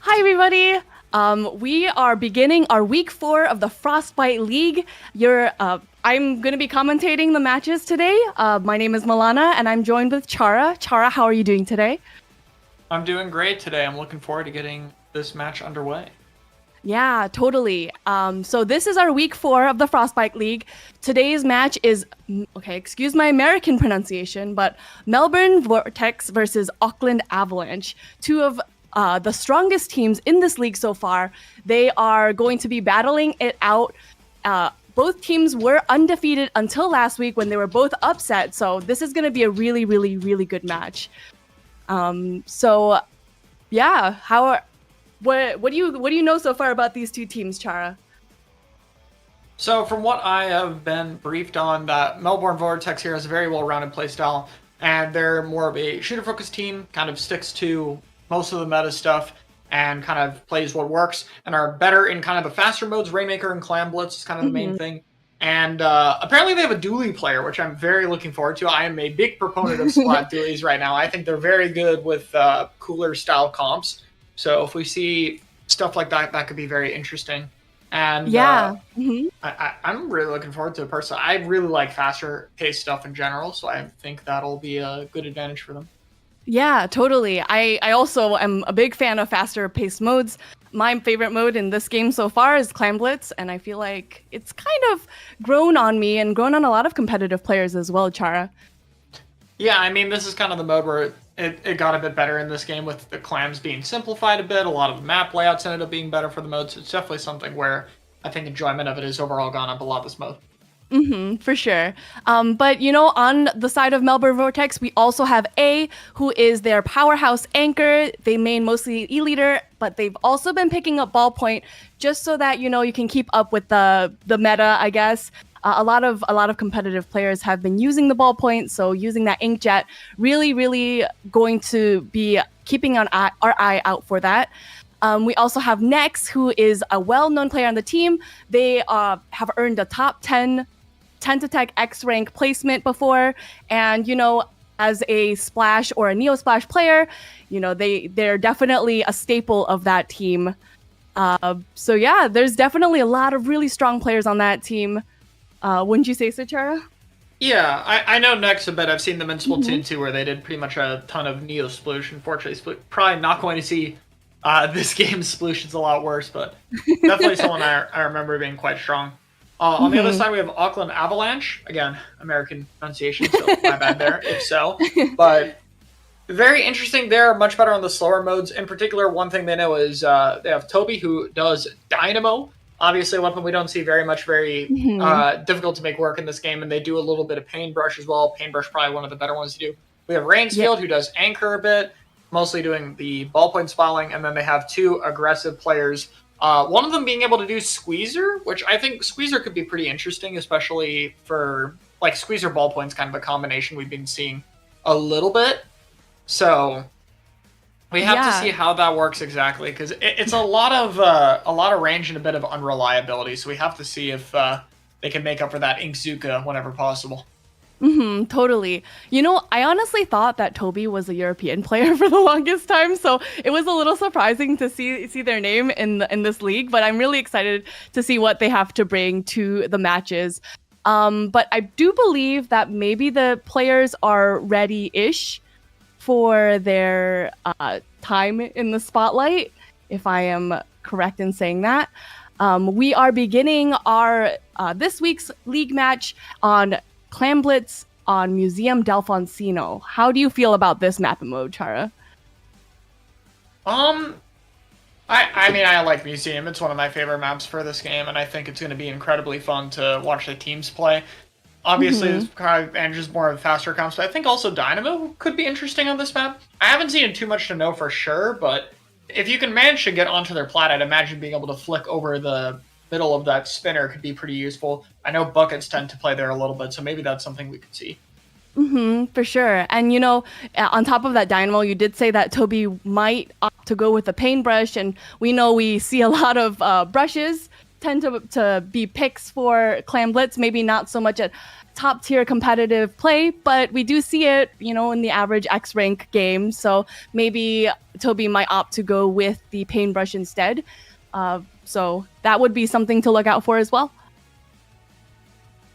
Hi, everybody. We are beginning our week 4 of the Frostbite League. I'm going to be commentating the matches today. My name is Milana, and I'm joined with Chara. Chara, how are you doing today? I'm doing great today. I'm looking forward to getting this match underway. Yeah, totally. So this is our week 4 of the Frostbite League. Today's match is, okay, excuse my American pronunciation, but Melbourne Vortex versus Auckland Avalanche. Two of the strongest teams in this league so far. They are going to be battling it out. Both teams were undefeated until last week when they were both upset. So this is going to be a really, really, really good match. So yeah, what do you know so far about these two teams, Chara? So, from what I have been briefed on, that Melbourne Vortex here has a very well-rounded playstyle, and they're more of a shooter-focused team. Kind of sticks to most of the meta stuff and kind of plays what works, and are better in kind of the faster modes. Rainmaker and Clam Blitz is kind of the main thing. And apparently they have a dually player, which I'm very looking forward to. I am a big proponent of Splat dualies right now. I think they're very good with cooler style comps. So if we see stuff like that, that could be very interesting. And Yeah. I'm really looking forward to it personally. I really like faster paced stuff in general, so I think that'll be a good advantage for them. Yeah, totally. I also am a big fan of faster paced modes. My favorite mode in this game so far is Clam Blitz, and I feel like it's kind of grown on me and grown on a lot of competitive players as well, Chara. Yeah, I mean, this is kind of the mode where it got a bit better in this game with the clams being simplified a bit. A lot of the map layouts ended up being better for the modes. It's definitely something where I think enjoyment of it has overall gone up a lot this mode. For sure. But on the side of Melbourne Vortex, we also have A, who is their powerhouse anchor. They main mostly E-leader, but they've also been picking up ballpoint just so that you can keep up with the meta, I guess. A lot of competitive players have been using the ballpoint, so using that inkjet really, really going to be keeping our eye out for that. We also have Nex, who is a well-known player on the team. They have earned a top 10 to Tech X rank placement before, and as a splash or a neo splash player, they're definitely a staple of that team. So yeah, there's definitely a lot of really strong players on that team. Wouldn't you say so, Chara? Yeah, I know Nex a bit. I've seen them in Splatoon 2 where they did pretty much a ton of Neo Sploosh. Unfortunately, probably not going to see this game's Sploosh. It's a lot worse, but definitely someone I remember being quite strong. On the other side, we have Auckland Avalanche. Again, American pronunciation, so my bad there, if so. But very interesting. They're much better on the slower modes. In particular, one thing they know is they have Toby, who does Dynamo. Obviously, a weapon we don't see very much, very difficult to make work in this game. And they do a little bit of Paintbrush as well. Paintbrush probably one of the better ones to do. We have Rainsfield, who does Anchor a bit, mostly doing the ballpoint spalling. And then they have two aggressive players. One of them being able to do Squeezer, which I think Squeezer could be pretty interesting, especially for, like, Squeezer ballpoint's kind of a combination we've been seeing a little bit. So we have to see how that works exactly, because it's a lot of range and a bit of unreliability. So we have to see if they can make up for that Inkzuka whenever possible. Totally. I honestly thought that Toby was a European player for the longest time, so it was a little surprising to see their name in this league. But I'm really excited to see what they have to bring to the matches. But I do believe that maybe the players are ready-ish for their time in the spotlight, if I am correct in saying that. We are beginning our this week's league match on Clam Blitz on Museum Delfonsino. How do you feel about this map and mode, Chara? I mean, I like Museum. It's one of my favorite maps for this game, and I think it's going to be incredibly fun to watch the teams play. Obviously, there's kind of advantages more of faster comps, but I think also Dynamo could be interesting on this map. I haven't seen it too much to know for sure, but if you can manage to get onto their plat, I'd imagine being able to flick over the middle of that spinner could be pretty useful. I know buckets tend to play there a little bit, so maybe that's something we could see. For sure. And on top of that Dynamo, you did say that Toby might opt to go with the paintbrush, and we know we see a lot of brushes tend to be picks for Clan Blitz, maybe not so much at top tier competitive play, but we do see it, in the average X rank game. So maybe Toby might opt to go with the Paintbrush instead. So that would be something to look out for as well.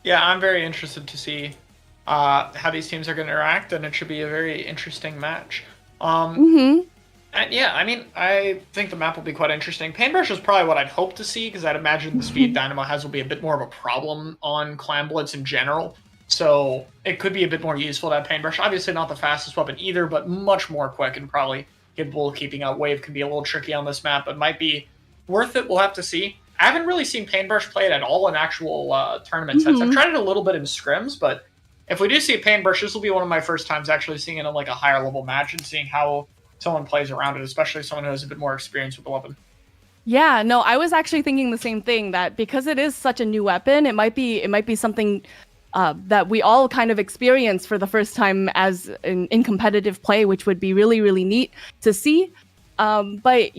Yeah, I'm very interested to see how these teams are going to interact, and it should be a very interesting match. And yeah, I mean, I think the map will be quite interesting. Paintbrush is probably what I'd hope to see, because I'd imagine the speed Dynamo has will be a bit more of a problem on Clan Blitz in general. So it could be a bit more useful to have Paintbrush. Obviously not the fastest weapon either, but much more quick and probably capable of keeping out Wave. Can be a little tricky on this map, but might be worth it. We'll have to see. I haven't really seen Paintbrush played at all in actual tournament sets. I've tried it a little bit in scrims, but if we do see a Paintbrush, this will be one of my first times actually seeing it in like a higher level match and seeing how someone plays around it, especially someone who has a bit more experience with the weapon. Yeah, no, I was actually thinking the same thing, that because it is such a new weapon, it might be something that we all kind of experience for the first time as in competitive play, which would be really, really neat to see. But,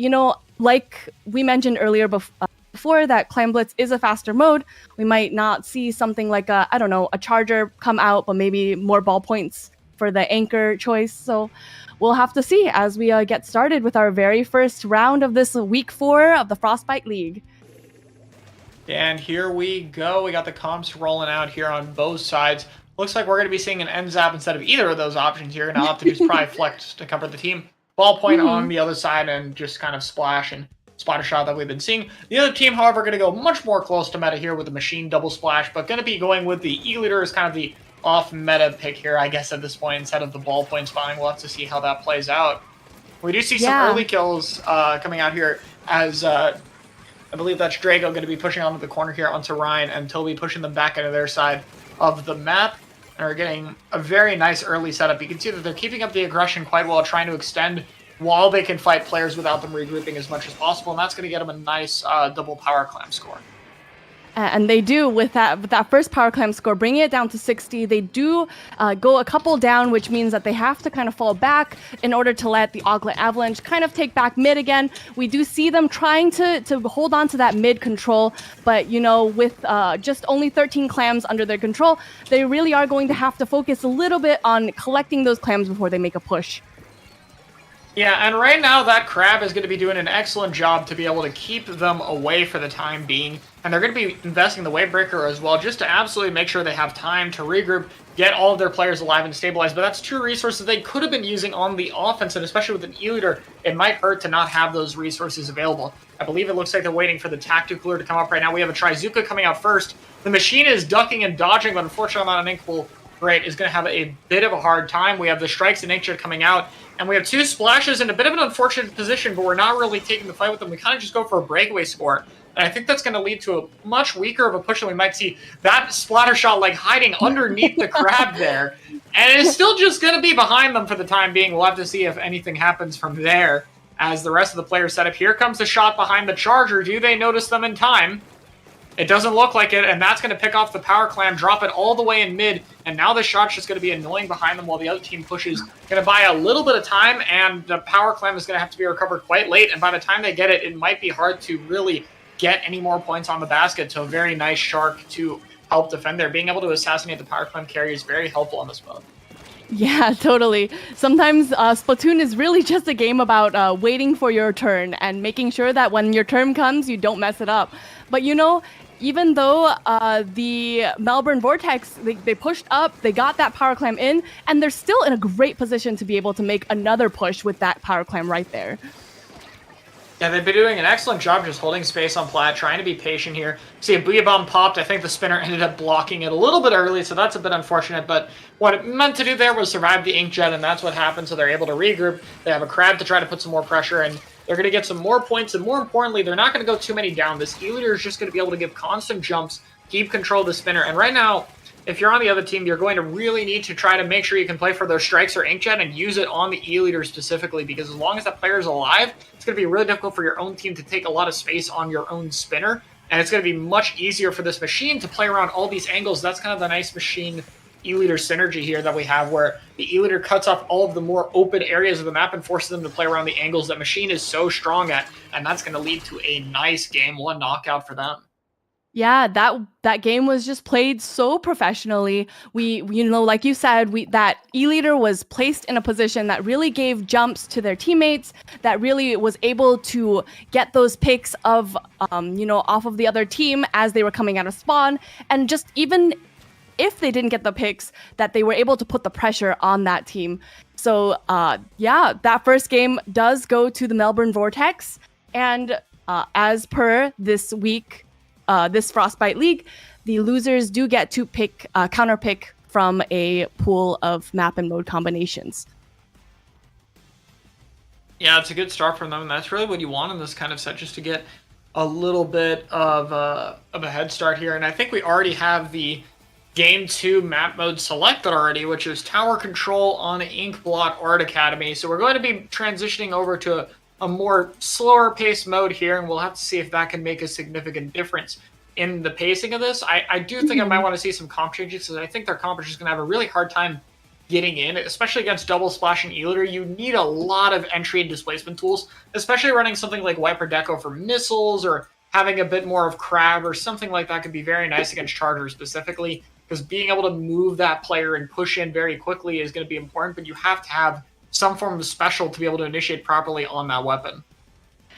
like we mentioned earlier before that Clan Blitz is a faster mode, we might not see something like a charger come out, but maybe more ballpoints for the anchor choice. So we'll have to see as we get started with our very first round of this week 4 of the Frostbite League. And here we go. We got the comps rolling out here on both sides. Looks like we're going to be seeing an end zap instead of either of those options here. And I'll have to use probably flex to cover the team. Ballpoint on the other side and just kind of splash and splatter shot that we've been seeing. The other team, however, going to go much more close to meta here with the machine double splash, but going to be going with the E-Leader as kind of the off-meta pick here, I guess, at this point, instead of the ballpoint spawning. We'll have to see how that plays out. We do see some early kills coming out here as I believe that's Drago going to be pushing onto the corner here onto Ryan, and Toby pushing them back into their side of the map. And are getting a very nice early setup. You can see that they're keeping up the aggression quite well, trying to extend while they can fight players without them regrouping as much as possible, and that's going to get them a nice double power clam score. And they do with that first power clam score, bringing it down to 60. They do go a couple down, which means that they have to kind of fall back in order to let the Auckland Avalanche kind of take back mid again. We do see them trying to hold on to that mid control, but with just only 13 clams under their control, they really are going to have to focus a little bit on collecting those clams before they make a push. Yeah, and right now that crab is going to be doing an excellent job to be able to keep them away for the time being. And they're going to be investing the wave breaker as well, just to absolutely make sure they have time to regroup, get all of their players alive and stabilized. But that's 2 resources they could have been using on the offense, and especially with an E-Leader, it might hurt to not have those resources available. I believe it looks like they're waiting for the Tacticooler to come up right now. We have a Trizuka coming out first. The machine is ducking and dodging, but unfortunately on an Inkpool Great is going to have a bit of a hard time. We have the strikes and Inkjet coming out, and we have 2 splashes in a bit of an unfortunate position, but we're not really taking the fight with them. We kind of just go for a breakaway score, and I think that's going to lead to a much weaker of a push than we might see. That splatter shot like hiding underneath the crab there, and it's still just going to be behind them for the time being. We'll have to see if anything happens from there as the rest of the players set up. Here comes the shot behind the charger. Do they notice them in time? It doesn't look like it, and that's going to pick off the power clam, drop it all the way in mid, and now the shot's just going to be annoying behind them while the other team pushes. Going to buy a little bit of time, and the power clam is going to have to be recovered quite late, and by the time they get it, it might be hard to really get any more points on the basket, so a very nice shark to help defend there. Being able to assassinate the power clam carrier is very helpful on this mode. Yeah, totally. Sometimes Splatoon is really just a game about waiting for your turn and making sure that when your turn comes, you don't mess it up. But even though the Melbourne Vortex, they pushed up, they got that power clam in, and they're still in a great position to be able to make another push with that power clam right there. Yeah, they've been doing an excellent job just holding space on plat, trying to be patient here. See, a Booyah Bomb popped. I think the spinner ended up blocking it a little bit early, so that's a bit unfortunate. But what it meant to do there was survive the Inkjet, and that's what happened, so they're able to regroup. They have a crab to try to put some more pressure, and they're going to get some more points, and more importantly, they're not going to go too many down. This E-Leader is just going to be able to give constant jumps, keep control of the spinner, and right now, if you're on the other team, you're going to really need to try to make sure you can play for those strikes or Inkjet and use it on the E-Leader specifically, because as long as that player is alive, it's going to be really difficult for your own team to take a lot of space on your own spinner, and it's going to be much easier for this machine to play around all these angles. That's kind of the nice machine E-Leader synergy here that we have, where the E-Leader cuts off all of the more open areas of the map and forces them to play around the angles that machine is so strong at, and that's going to lead to a nice Game 1 knockout for them. Yeah, that game was just played so professionally. We like you said, we that E-Leader was placed in a position that really gave jumps to their teammates, that really was able to get those picks of off of the other team as they were coming out of spawn, and just even if they didn't get the picks, that they were able to put the pressure on that team. So yeah, that first game does go to the Melbourne Vortex, and as per this week. This Frostbite League, the losers do get to pick counter pick from a pool of map and mode combinations. Yeah, it's a good start from them, and that's really what you want in this kind of set, just to get a little bit of a head start here. And I think we already have the Game 2 map mode selected already, which is Tower Control on Inkblot Art Academy. So we're going to be transitioning over to a more slower paced mode here, and we'll have to see if that can make a significant difference in the pacing of this. I do think I might want to see some comp changes, because I think their comp is just going to have a really hard time getting in, especially against double splash and E-Liter. You need a lot of entry and displacement tools, especially running something like Wiper Deco for missiles, or having a bit more of Crab or something like that could be very nice against Chargers specifically, because being able to move that player and push in very quickly is going to be important, but you have to have some form of special to be able to initiate properly on that weapon.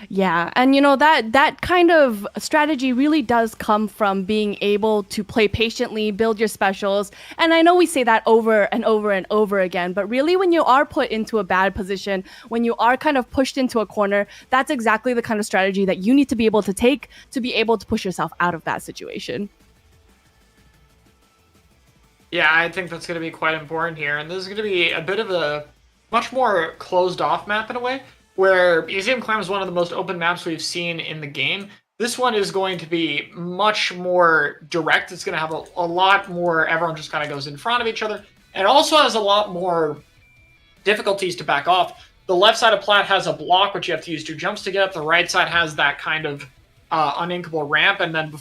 Yeah, and that kind of strategy really does come from being able to play patiently, build your specials. And I know we say that over and over and over again, but really when you are put into a bad position, when you are kind of pushed into a corner, that's exactly the kind of strategy that you need to be able to take to be able to push yourself out of that situation. Yeah, I think that's going to be quite important here, and this is going to be a bit of a much more closed off map in a way, where Museum Clam is one of the most open maps we've seen in the game. This one is going to be much more direct. It's going to have a lot more, everyone just kind of goes in front of each other, and also has a lot more difficulties to back off. The left side of Plat has a block, which you have to use 2 jumps to get up. The right side has that kind of uninkable ramp, and then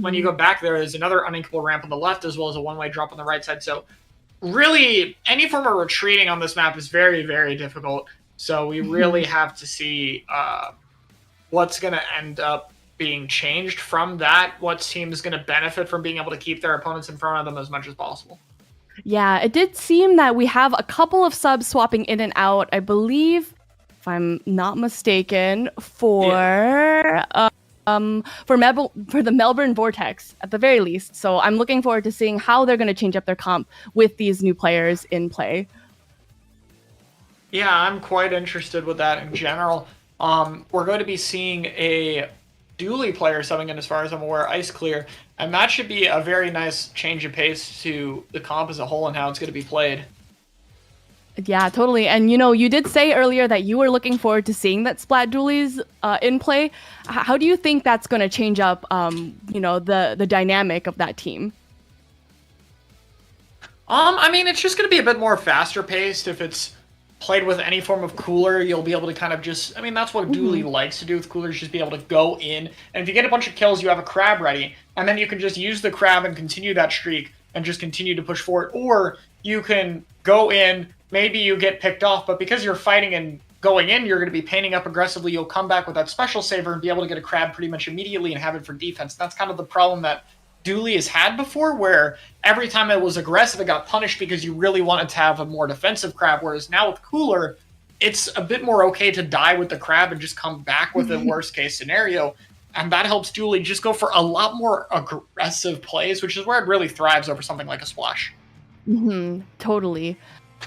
when you go back, there is another uninkable ramp on the left, as well as a one-way drop on the right side. So really, any form of retreating on this map is very, very difficult. So we really have to see what's going to end up being changed from that. What team is going to benefit from being able to keep their opponents in front of them as much as possible. Yeah, it did seem that we have a couple of subs swapping in and out, I believe, if I'm not mistaken, for the Melbourne Vortex at the very least. So I'm looking forward to seeing how they're going to change up their comp with these new players in play. Yeah, I'm quite interested with that in general. We're going to be seeing a Dooley player subbing in, as far as I'm aware, Ice Clear, and that should be a very nice change of pace to the comp as a whole and how it's going to be played. Yeah, totally. And you did say earlier that you were looking forward to seeing that Splat Doolies in play. How do you think that's going to change up, the dynamic of that team? I mean, it's just going to be a bit more faster paced. If it's played with any form of cooler, you'll be able to kind of just, that's what Dooley likes to do with coolers, just be able to go in. And if you get a bunch of kills, you have a Crab ready, and then you can just use the Crab and continue that streak and just continue to push forward. Or you can go in, maybe you get picked off, but because you're fighting and going in, you're going to be painting up aggressively. You'll come back with that special saver and be able to get a Crab pretty much immediately and have it for defense. That's kind of the problem that Dooley has had before, where every time it was aggressive, it got punished because you really wanted to have a more defensive Crab, whereas now with Cooler, it's a bit more okay to die with the Crab and just come back with a worst-case scenario, and that helps Dooley just go for a lot more aggressive plays, which is where it really thrives over something like a Splash. Totally.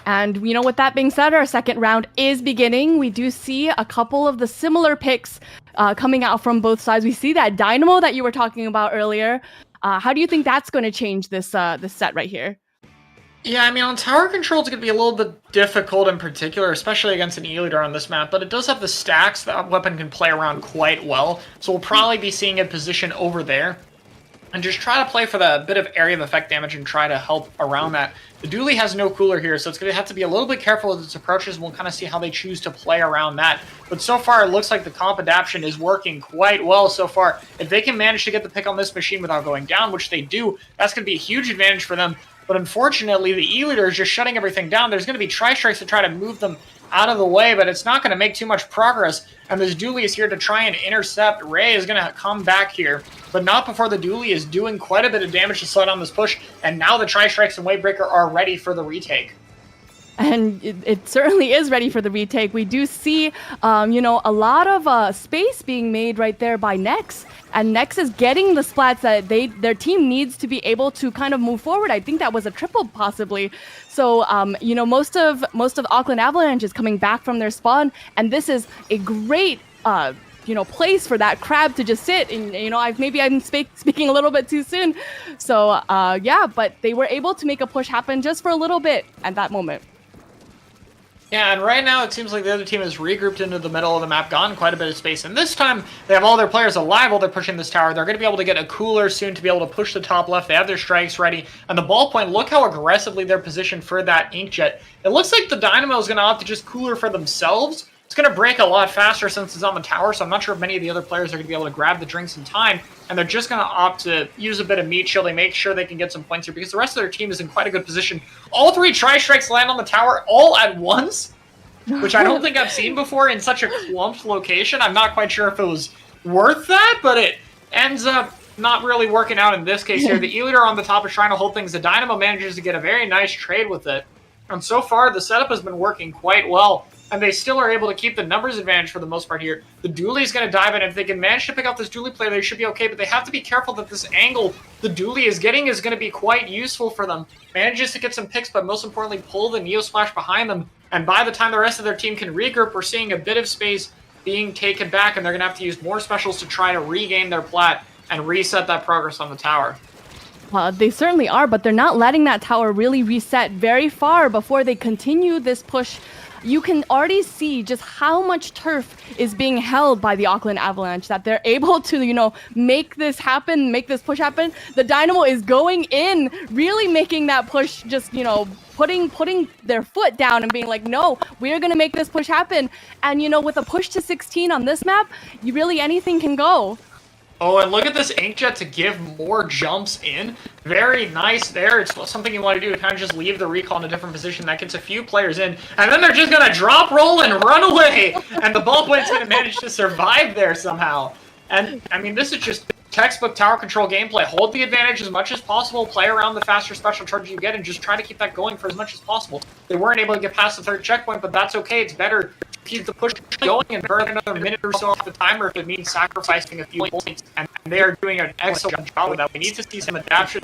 And with that being said, our second round is beginning. We do see a couple of the similar picks coming out from both sides. We see that Dynamo that you were talking about earlier. How do you think that's going to change this set right here? Yeah, on tower control, it's going to be a little bit difficult in particular, especially against an E-Leader on this map, but it does have the stacks that weapon can play around quite well, so we'll probably be seeing it position over there. And just try to play for the bit of area of effect damage and try to help around that. The Dooley has no cooler here, so it's going to have to be a little bit careful with its approaches, and we'll kind of see how they choose to play around that. But so far, it looks like the comp adaptation is working quite well so far. If they can manage to get the pick on this machine without going down, which they do, that's going to be a huge advantage for them. But unfortunately, the E-Leader is just shutting everything down. There's going to be tri-strikes to try to move them out of the way, but it's not going to make too much progress. And this dually is here to try and intercept. Ray is going to come back here, but not before the dually is doing quite a bit of damage to slow down this push. And now the Tri-Strikes and Wavebreaker are ready for the retake. And it certainly is ready for the retake. We do see, a lot of space being made right there by Nex. And Nex is getting the splats that their team needs to be able to kind of move forward. I think that was a triple possibly. So, most of Auckland Avalanche is coming back from their spawn. And this is a great, place for that crab to just sit. And, I'm speaking a little bit too soon. So, but they were able to make a push happen just for a little bit at that moment. Yeah, and right now it seems like the other team is regrouped into the middle of the map, gotten quite a bit of space, and this time they have all their players alive while they're pushing this tower. They're going to be able to get a cooler soon to be able to push the top left. They have their strikes ready, and the ballpoint, look how aggressively they're positioned for that inkjet. It looks like the Dynamo is going to opt to just cooler for themselves. It's going to break a lot faster since it's on the tower, so I'm not sure if many of the other players are going to be able to grab the drinks in time, and they're just going to opt to use a bit of meat shielding, make sure they can get some points here, because the rest of their team is in quite a good position. All three Tri-Strikes land on the tower all at once, which I don't think I've seen before in such a clumped location. I'm not quite sure if it was worth that, but it ends up not really working out in this case here. The E-Leader on the top is trying to hold things. The Dynamo manages to get a very nice trade with it. And so far, the setup has been working quite well, and they still are able to keep the numbers advantage for the most part here. The dually is going to dive in. If they can manage to pick out this dually player, they should be okay, but they have to be careful that this angle the dually is getting is going to be quite useful for them. Manages to get some picks, but most importantly, pull the Neo Splash behind them. And by the time the rest of their team can regroup, we're seeing a bit of space being taken back, and they're going to have to use more specials to try to regain their plat and reset that progress on the tower. They certainly are, but they're not letting that tower really reset very far before they continue this push. You can already see just how much turf is being held by the Auckland Avalanche, that they're able to, make this happen, make this push happen. The Dynamo is going in, really making that push, just, putting their foot down and being like, no, we're going to make this push happen. And, with a push to 16 on this map, anything can go. Oh, and look at this inkjet to give more jumps in. Very nice there. It's something you want to do to kind of just leave the recall in a different position. That gets a few players in, and then they're just going to drop roll and run away. And the ballpoint's going to manage to survive there somehow. And, this is just textbook tower control gameplay. Hold the advantage as much as possible, play around the faster special charges you get, and just try to keep that going for as much as possible. They weren't able to get past the third checkpoint, but that's okay. It's better to keep the push going and burn another minute or so off the timer if it means sacrificing a few points. And they are doing an excellent job with that. We need to see some adaptation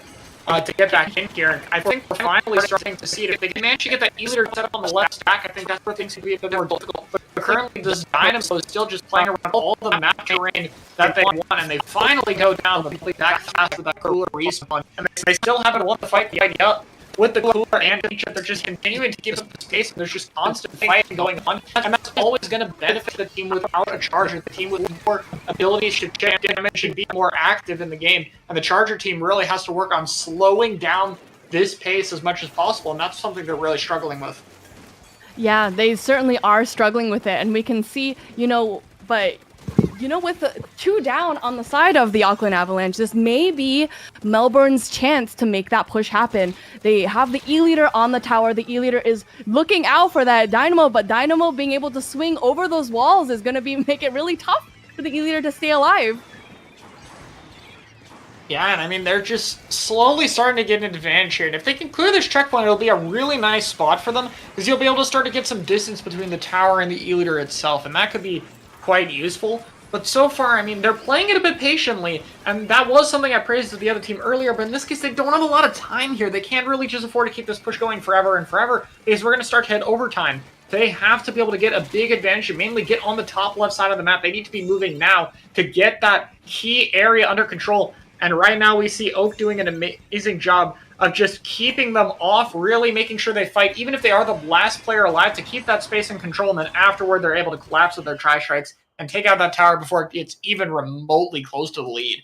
to get back in here. And I think we're finally starting to see it. If they can manage to get that E-Leader set up on the left stack, I think that's where things could be a bit more difficult. But currently, this Dynamo is still just playing around all the map terrain that they want, and they finally go down the back fast with that cooler respawn. And they still haven't won the fight. The idea with the cooler and each other, they're just continuing to give them space, and there's just constant fighting going on, and that's always going to benefit the team without a Charger. The team with more abilities should damage, should be more active in the game, and the Charger team really has to work on slowing down this pace as much as possible, and that's something they're really struggling with. Yeah, they certainly are struggling with it, and we can see, with the 2 down on the side of the Auckland Avalanche, this may be Melbourne's chance to make that push happen. They have the E-Leader on the tower. The E-Leader is looking out for that Dynamo, but Dynamo being able to swing over those walls is going to make it really tough for the E-Leader to stay alive. Yeah, and they're just slowly starting to get an advantage here. And if they can clear this checkpoint, it'll be a really nice spot for them, because you'll be able to start to get some distance between the tower and the E-Leader itself, and that could be quite useful. But so far, they're playing it a bit patiently, and that was something I praised of the other team earlier, but in this case, they don't have a lot of time here. They can't really just afford to keep this push going forever and forever, because we're going to start to head overtime. They have to be able to get a big advantage and mainly get on the top left side of the map. They need to be moving now to get that key area under control. And right now, we see Oak doing an amazing job of just keeping them off, really making sure they fight, even if they are the last player alive, to keep that space and control, and then afterward, they're able to collapse with their Tri-Strikes and take out that tower before it gets even remotely close to the lead.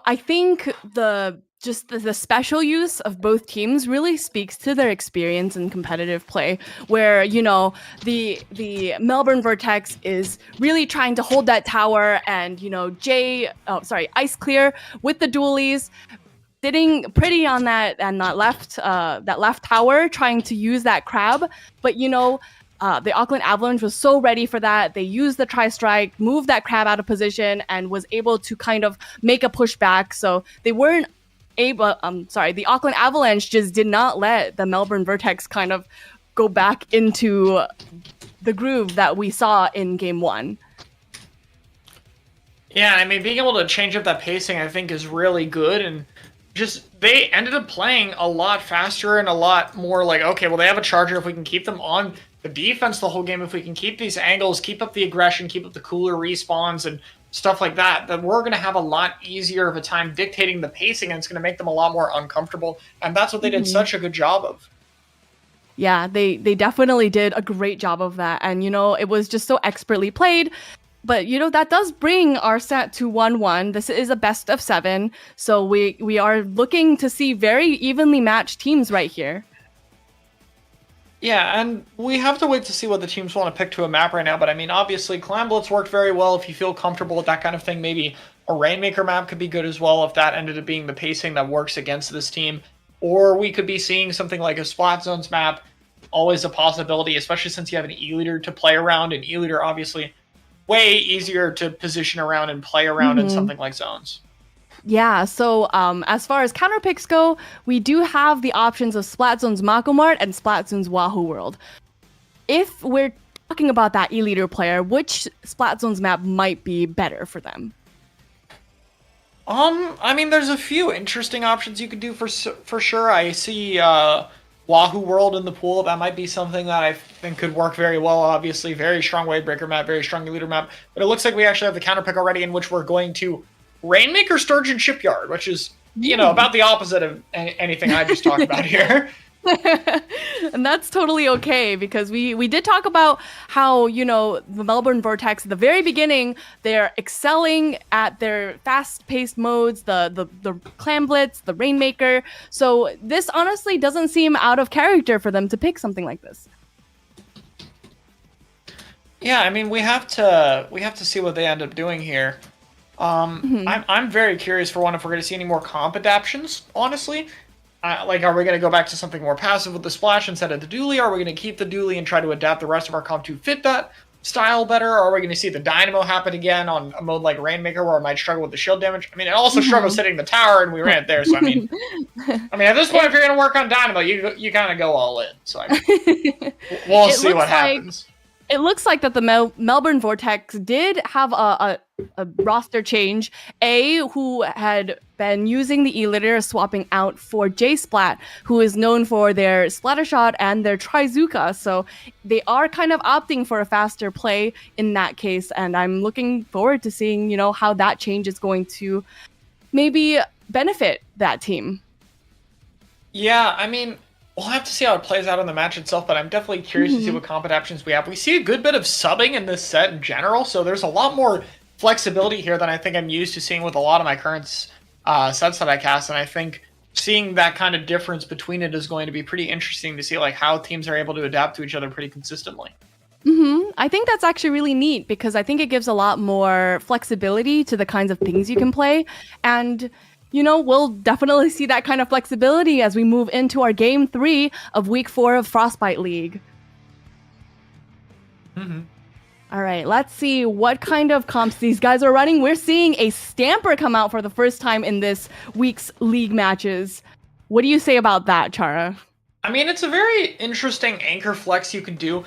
I think the special use of both teams really speaks to their experience in competitive play, where, the Melbourne Vortex is really trying to hold that tower, and, Ice Clear with the dualies, sitting pretty on that left tower, trying to use that crab. But, the Auckland Avalanche was so ready for that. They used the tri-strike, moved that crab out of position, and was able to kind of make a pushback. So they weren't able. The Auckland Avalanche just did not let the Melbourne Vortex kind of go back into the groove that we saw in Game 1. Yeah, I mean, being able to change up that pacing, I think, is really good, and just they ended up playing a lot faster and a lot more like, okay, well, they have a charger. If we can keep them on the defense the whole game, if we can keep these angles, keep up the aggression, keep up the cooler respawns and stuff like that, then we're going to have a lot easier of a time dictating the pacing, and it's going to make them a lot more uncomfortable, and that's what they did such a good job of. Yeah, they definitely did a great job of that, and, it was just so expertly played. But, that does bring our set to 1-1. This is a best of 7. So we are looking to see very evenly matched teams right here. Yeah, and we have to wait to see what the teams want to pick to a map right now. But, I mean, obviously, Clan Blitz worked very well. If you feel comfortable with that kind of thing, maybe a Rainmaker map could be good as well if that ended up being the pacing that works against this team. Or we could be seeing something like a Splat Zones map. Always a possibility, especially since you have an E-Leader to play around. And E-Leader, obviously, way easier to position around and play around in something like zones. Yeah, so as far as counter picks go, we do have the options of Splat Zone's Mako Mart and Splat Zone's Wahoo World. If we're talking about that E-Leader player, which Splat Zone's map might be better for them? I mean, there's a few interesting options you could do for sure. I see Wahoo World in the pool. That might be something that I think could work very well. Obviously, very strong wave breaker map, very strong leader map. But it looks like we actually have the counter pick already, in which we're going to Rainmaker Sturgeon Shipyard, which is, about the opposite of anything I just talked about here. And that's totally okay, because we did talk about how, the Melbourne Vortex at the very beginning, they're excelling at their fast-paced modes, the Clan Blitz, the Rainmaker. So this honestly doesn't seem out of character for them to pick something like this. Yeah, I mean, we have to see what they end up doing here. I'm very curious for one if we're going to see any more comp adaptions, honestly. Are we going to go back to something more passive with the splash instead of the dually? Are we going to keep the dually and try to adapt the rest of our comp to fit that style better? Or are we going to see the dynamo happen again on a mode like Rainmaker, where I might struggle with the shield damage? I mean, it also struggles hitting the tower, and we ran it there. So I mean, at this point, if you're going to work on dynamo, you kind of go all in. So I mean, we'll see what happens. It looks like that the Melbourne Vortex did have a roster change. Who had been using the E-Litter, swapping out for J-Splat, who is known for their Splattershot and their Trizuka. So they are kind of opting for a faster play in that case. And I'm looking forward to seeing, how that change is going to maybe benefit that team. Yeah, I mean, we'll have to see how it plays out in the match itself, but I'm definitely curious to see what comp adaptions we have. We see a good bit of subbing in this set in general, so there's a lot more flexibility here than I think I'm used to seeing with a lot of my current sets that I cast, and I think seeing that kind of difference between it is going to be pretty interesting to see how teams are able to adapt to each other pretty consistently. I think that's actually really neat, because I think it gives a lot more flexibility to the kinds of things you can play, and we'll definitely see that kind of flexibility as we move into our Game 3 of Week 4 of Frostbite League. All right, let's see what kind of comps these guys are running. We're seeing a Stamper come out for the first time in this week's league matches. What do you say about that, Chara? I mean, it's a very interesting anchor flex you can do.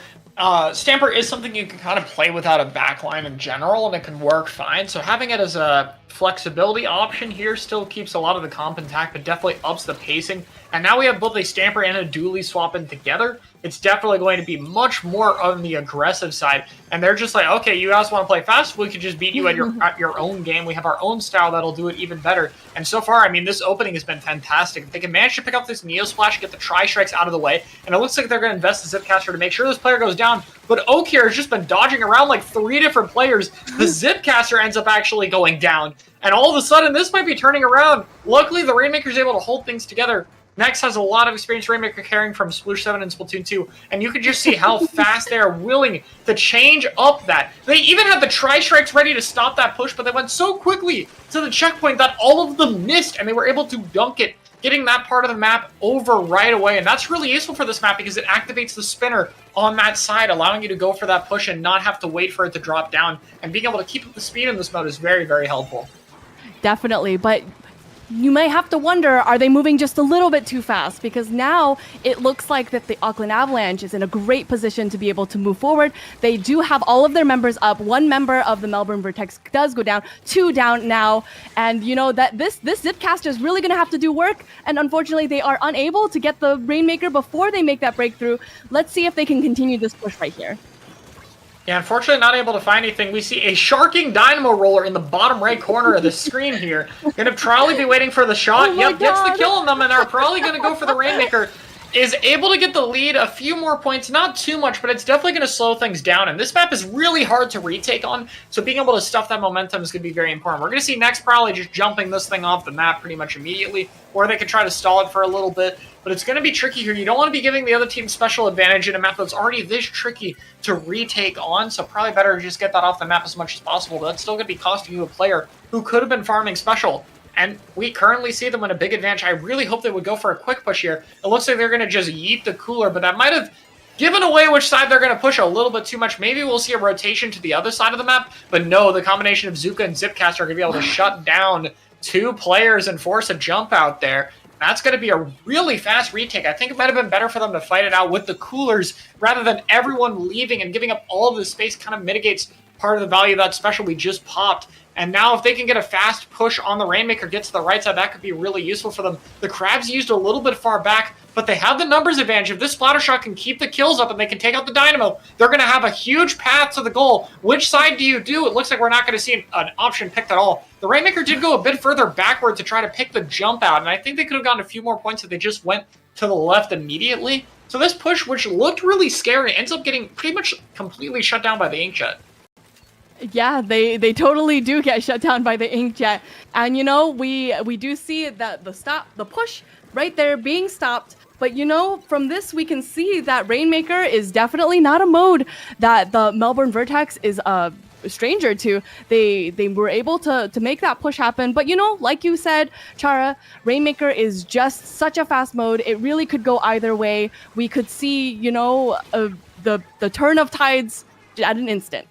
Stamper is something you can kind of play without a backline in general, and it can work fine. So having it as a flexibility option here still keeps a lot of the comp intact, but definitely ups the pacing. And now we have both a Stamper and a dually swapping together. It's definitely going to be much more on the aggressive side. And they're just like, okay, you guys want to play fast? We could just beat you at your own game. We have our own style that'll do it even better. And so far, I mean, this opening has been fantastic. If they can manage to pick up this Neo Splash, get the Tri-Strikes out of the way, and it looks like they're going to invest the Zipcaster to make sure this player goes down. But Oak here has just been dodging around like 3 different players. The Zipcaster ends up actually going down. And all of a sudden, this might be turning around. Luckily, the Rainmaker's able to hold things together. Next has a lot of experience Rainmaker carrying from Sploosh 7 and Splatoon 2, and you can just see how fast they are willing to change up that. They even had the Tri-Strikes ready to stop that push, but they went so quickly to the checkpoint that all of them missed, and they were able to dunk it getting that part of the map over right away. And that's really useful for this map because it activates the spinner on that side, allowing you to go for that push and not have to wait for it to drop down. And being able to keep up the speed in this mode is very, very helpful. Definitely, but you may have to wonder, are they moving just a little bit too fast? Because now it looks like that the Auckland Avalanche is in a great position to be able to move forward. They do have all of their members up. One member of the Melbourne Vortex does go down, 2 down now. And you know that this Zipcaster is really going to have to do work. And unfortunately, they are unable to get the Rainmaker before they make that breakthrough. Let's see if they can continue this push right here. Yeah, unfortunately not able to find anything. We see a sharking dynamo roller in the bottom right corner of the screen here. Gonna probably be waiting for the shot. Yep, gets the kill on them, and they're probably gonna go for the Rainmaker. Is able to get the lead, a few more points, not too much, but it's definitely going to slow things down. And this map is really hard to retake on, so being able to stuff that momentum is going to be very important. We're going to see next probably just jumping this thing off the map pretty much immediately, or they could try to stall it for a little bit. But it's going to be tricky here. You don't want to be giving the other team special advantage in a map that's already this tricky to retake on, so probably better to just get that off the map as much as possible. But that's still going to be costing you a player who could have been farming special. And we currently see them in a big advantage. I really hope they would go for a quick push here. It looks like they're going to just yeet the cooler, but that might have given away which side they're going to push a little bit too much. Maybe we'll see a rotation to the other side of the map, but no, the combination of Zuka and Zipcaster are going to be able to shut down 2 players and force a jump out there. That's going to be a really fast retake. I think it might have been better for them to fight it out with the coolers rather than everyone leaving and giving up all of the space. Kind of mitigates part of the value of that special we just popped. And now if they can get a fast push on the Rainmaker, get to the right side, that could be really useful for them. The Crabs used a little bit far back, but they have the numbers advantage. If this splatter shot can keep the kills up and they can take out the Dynamo, they're going to have a huge path to the goal. Which side do you do? It looks like we're not going to see an option picked at all. The Rainmaker did go a bit further backward to try to pick the jump out, and I think they could have gotten a few more points if they just went to the left immediately. So this push, which looked really scary, ends up getting pretty much completely shut down by the Inkjet. Yeah, they totally do get shut down by the Inkjet. And you know, we do see that the push right there being stopped. But you know, from this we can see that Rainmaker is definitely not a mode that the Melbourne Vortex is a stranger to. They were able to make that push happen. But you know, like you said, Chara, Rainmaker is just such a fast mode. It really could go either way. We could see, you know, the turn of tides at an instant.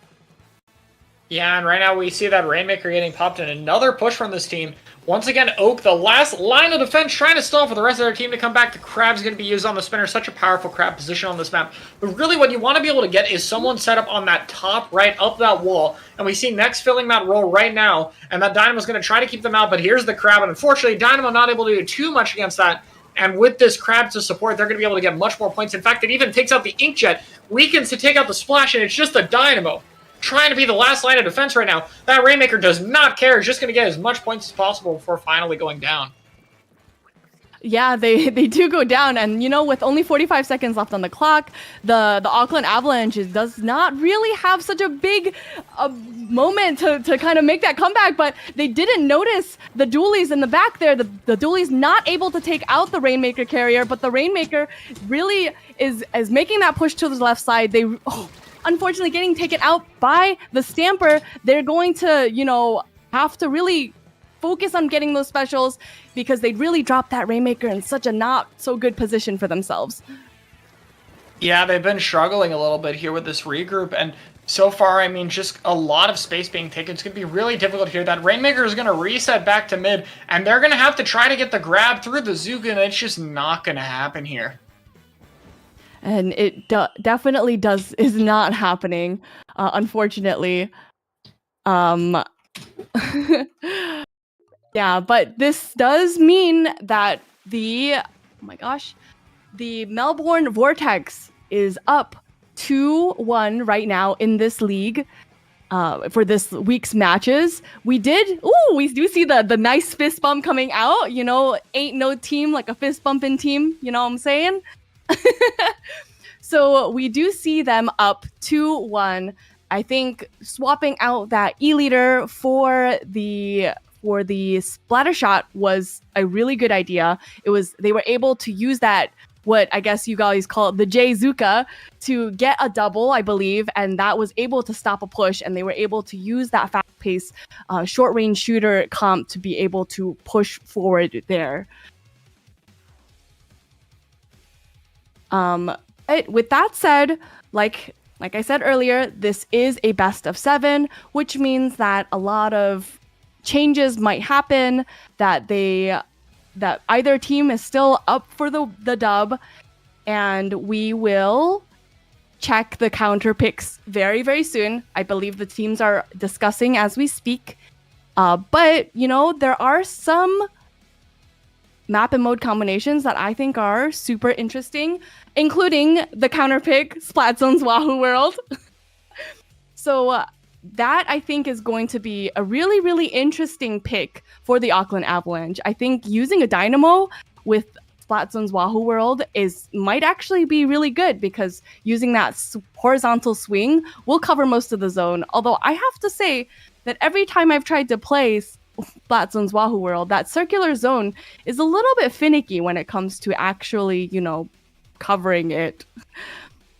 Yeah, and right now we see that Rainmaker getting popped in another push from this team. Once again, Oak, the last line of defense, trying to stall for the rest of their team to come back. The Crab's going to be used on the spinner. Such a powerful Crab position on this map. But really what you want to be able to get is someone set up on that top right, up that wall. And we see Next filling that role right now. And that Dynamo's going to try to keep them out. But here's the Crab. And unfortunately, Dynamo not able to do too much against that. And with this Crab to support, they're going to be able to get much more points. In fact, it even takes out the Inkjet. Weakens to take out the Splash, and it's just a Dynamo trying to be the last line of defense right now. That Rainmaker does not care. He's just going to get as much points as possible before finally going down. Yeah, they do go down, and you know, with only 45 seconds left on the clock, the Auckland Avalanche does not really have such a big moment to kind of make that comeback, but they didn't notice the dualies in the back there. The dualies not able to take out the Rainmaker carrier, but the Rainmaker really is making that push to the left side. Unfortunately getting taken out by the Stamper. They're going to, you know, have to really focus on getting those specials because they'd really dropped that Rainmaker in such a not so good position for themselves. Yeah, they've been struggling a little bit here with this regroup, and so far, I mean, just a lot of space being taken. It's going to be really difficult here. That Rainmaker is going to reset back to mid, and they're going to have to try to get the grab through the Zuka, and it's just not going to happen here. And it definitely is not happening, unfortunately. Yeah, but this does mean that the Melbourne Vortex is up 2-1 right now in this league. For this week's matches, we do see the nice fist bump coming out. You know, ain't no team like a fist bumping team. You know what I'm saying? So we do see them up 2-1. I think swapping out that E-leader for the splatter shot was a really good idea. They were able to use that, what I guess you guys call it, the J Zuka, to get a double, I believe, and that was able to stop a push, and they were able to use that fast pace short range shooter comp to be able to push forward there. With that said, like I said earlier, this is a best of 7, which means that a lot of changes might happen, that either team is still up for the dub, and we will check the counter picks very, very soon. I believe the teams are discussing as we speak. But, there are some map and mode combinations that I think are super interesting, including the counter pick, Splat Zone's Wahoo World. So that, I think, is going to be a really, really interesting pick for the Auckland Avalanche. I think using a Dynamo with Splat Zone's Wahoo World might actually be really good, because using that horizontal swing will cover most of the zone. Although I have to say that every time I've tried to play Splat Zone's Wahoo World, that circular zone is a little bit finicky when it comes to actually, covering it.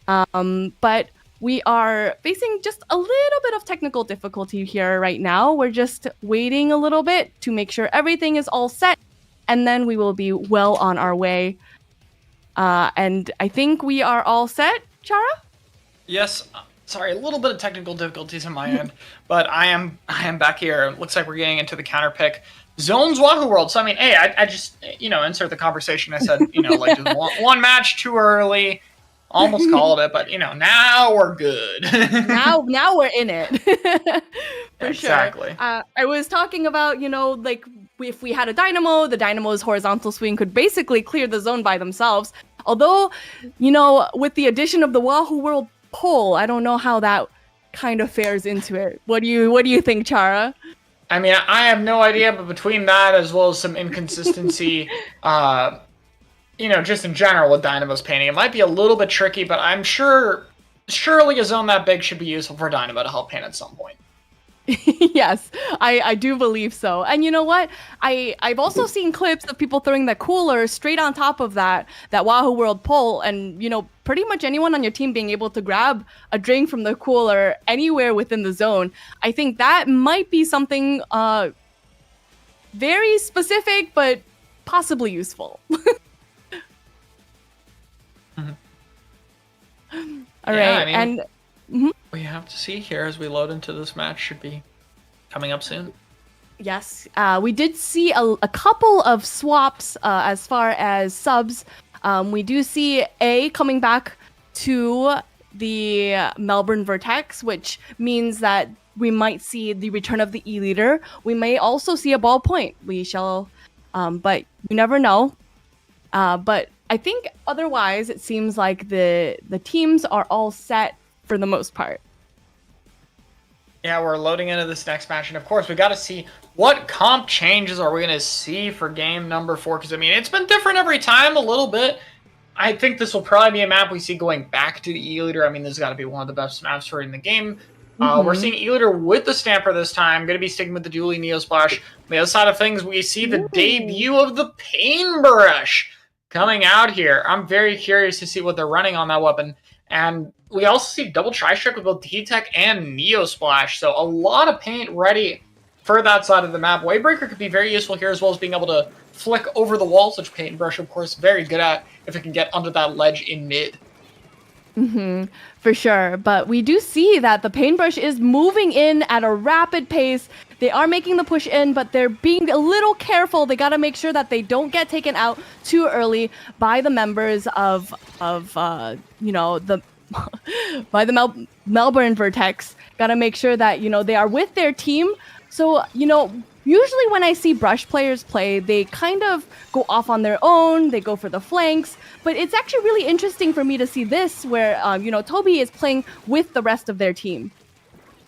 But we are facing just a little bit of technical difficulty here right now. We're just waiting a little bit to make sure everything is all set, and then we will be well on our way. And I think we are all set, Chara? Yes. Sorry, a little bit of technical difficulties on my end, but I am back here. Looks like we're getting into the counter pick. Zones Wahoo World. So, I mean, hey, I just, insert the conversation. I said, like just one match too early. Almost called it, but, now we're good. now we're in it. For exactly. Sure. I was talking about, like, if we had a Dynamo, the Dynamo's horizontal swing could basically clear the zone by themselves. Although, with the addition of the Wahoo World pole, I don't know how that kind of fares into it. What do you think, Chara? I mean, I have no idea, but between that as well as some inconsistency, just in general with Dynamo's painting, it might be a little bit tricky, but I'm surely a zone that big should be useful for Dynamo to help paint at some point. Yes, I do believe so. And you know what? I've also seen clips of people throwing the cooler straight on top of that Wahoo World pole, and pretty much anyone on your team being able to grab a drink from the cooler anywhere within the zone. I think that might be something very specific, but possibly useful. All right, and we have to see here as we load into this match. Should be coming up soon. Yes, we did see a couple of swaps as far as subs. We do see A coming back to the Melbourne Vortex, which means that we might see the return of the E-Leader. We may also see a ballpoint. We shall, but you never know. But I think otherwise, it seems like the teams are all set for the most part. Yeah, we're loading into this next match, and of course, we got to see what comp changes are we going to see for game number 4, because, I mean, it's been different every time a little bit. I think this will probably be a map we see going back to the E-Leader. I mean, this has got to be one of the best maps for in the game. We're seeing E-Leader with the Stamper this time. Going to be sticking with the Dually Neo Splash. On the other side of things, we see the debut of the Paintbrush coming out here. I'm very curious to see what they're running on that weapon. And we also see double tri-strike with both T-Tech and Neo Splash. So a lot of paint ready for that side of the map. Wavebreaker could be very useful here, as well as being able to flick over the walls, which Paintbrush, of course, very good at if it can get under that ledge in mid. For sure. But we do see that the Paintbrush is moving in at a rapid pace. They are making the push in, but they're being a little careful. They got to make sure that they don't get taken out too early by the members of the by the Melbourne Vortex. Got to make sure that, they are with their team. So, usually when I see Brush players play, they kind of go off on their own. They go for the flanks. But it's actually really interesting for me to see this where, Toby is playing with the rest of their team.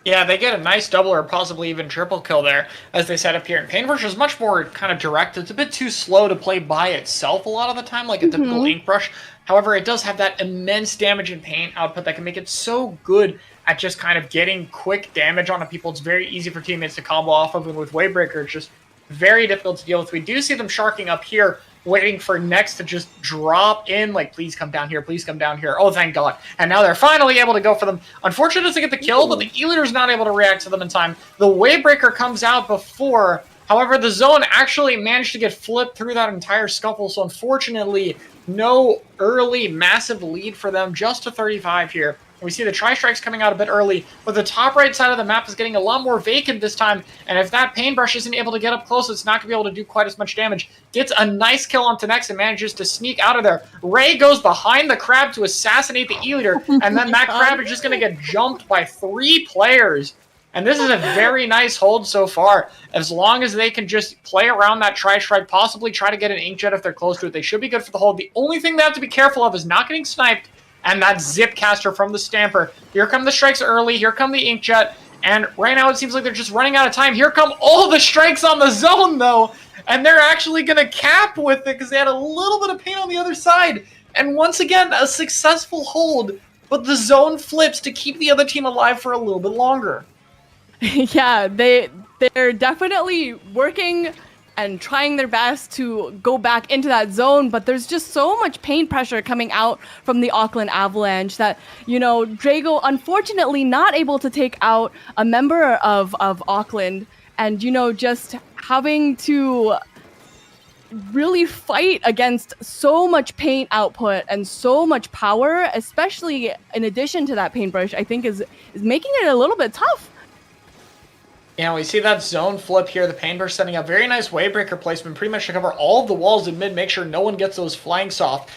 Yeah, they get a nice double or possibly even triple kill there, as they set up here. And Paintbrush is much more kind of direct. It's a bit too slow to play by itself a lot of the time, like a typical ink brush. However, it does have that immense damage and paint output that can make it so good at just kind of getting quick damage onto people. It's very easy for teammates to combo off of, and with Wavebreaker, it's just very difficult to deal with. We do see them sharking up here, waiting for Nex to just drop in, like, please come down here, please come down here. Oh, thank God. And now they're finally able to go for them. Unfortunate to get the kill, but the E-Leader's not able to react to them in time. The Wavebreaker comes out before However, the zone actually managed to get flipped through that entire scuffle, so unfortunately, no early massive lead for them, just to 35 here. We see the Tri-Strikes coming out a bit early, but the top right side of the map is getting a lot more vacant this time, and if that paintbrush isn't able to get up close, it's not going to be able to do quite as much damage. Gets a nice kill onto Nex and manages to sneak out of there. Ray goes behind the crab to assassinate the E-Leader, and then that crab is just going to get jumped by 3 players. And this is a very nice hold so far. As long as they can just play around that Tri-Strike, possibly try to get an Inkjet if they're close to it, they should be good for the hold. The only thing they have to be careful of is not getting sniped, and that Zip Caster from the Stamper. Here come the strikes early, here come the Inkjet, and right now it seems like they're just running out of time. Here come all the strikes on the zone, though, and they're actually going to cap with it because they had a little bit of pain on the other side. And once again, a successful hold, but the zone flips to keep the other team alive for a little bit longer. Yeah, they're definitely working and trying their best to go back into that zone, but there's just so much paint pressure coming out from the Auckland Avalanche that, Drago unfortunately not able to take out a member of Auckland, and, just having to really fight against so much paint output and so much power, especially in addition to that paintbrush, I think is making it a little bit tough. Yeah, we see that zone flip here. The paintbrush setting up very nice wavebreaker placement, pretty much to cover all of the walls in mid, make sure no one gets those flanks off.